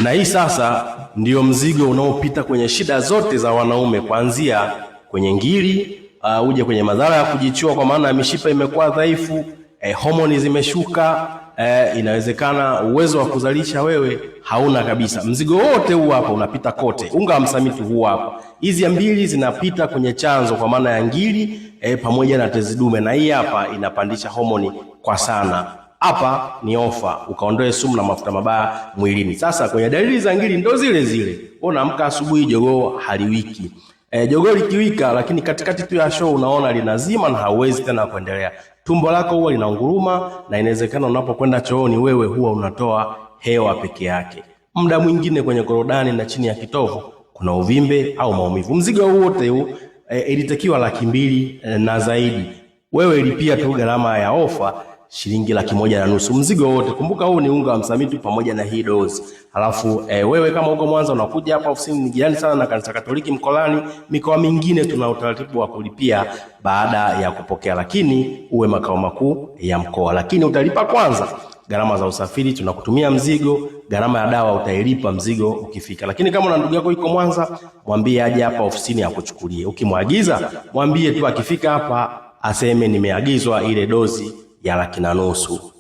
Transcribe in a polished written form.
Na hii sasa ndio mzigo unaopita kwenye shida zote za wanaume, kuanzia kwenye ngiri, uje kwenye madhara ya kujichua kwa maana mishipa imekuwa dhaifu, homoni zimeshuka, inawezekana uwezo wa kuzalisha wewe hauna kabisa. Mzigo wote huu hapa unapita kote. Unga wa msamitu huu hapa. Hizi mbili zinapita kwenye chanzo kwa maana ya ngiri pamoja na tezi dume, na hii hapa inapandisha homoni kwa sana. Hapa ni ofa, ukaondoe sumu na mafuta mabaya mwilini. Sasa kwenye dalili za ngiri ndo zile zile. Unaamka asubuhi jogoo haliwiki. Jogoo likiwika lakini katikati tu ya show unaona linazima na hauwezi tena kuendelea. Tumbo lako huwa linaunguruma na inawezekana unapokwenda chooni wewe huwa unatoa hewa peke yake. Muda mwingine kwenye korodani na chini ya kitovu kuna uvimbe au maumivu. Mzigo wote huu ilitakiwa 200,000 na zaidi. Wewe ilipia tu gharama ya ofa shilingi 150,000 mzigo wote. Kumbuka huu ni unga wa msamitu pamoja na hii dozi. Halafu wewe kama uko Mwanza unakuja hapa ofisini, ni jirani sana na kanisa Katoliki Mkolani. Mikoa mingine tuna utaratibu wa kulipia baada ya kupokea, lakini uwe makao makuu ya mkoa. Lakini utalipa kwanza gharama za usafiri, tunakutumia mzigo. Gharama ya dawa utailipa mzigo ukifika. Lakini kama una ndugu yako yuko Mwanza, mwambie aje hapa ofisini akuchukulie. Ukimwagiza mwambie tu akifika hapa aseme nimeagizwa ile dozi ya 150,000.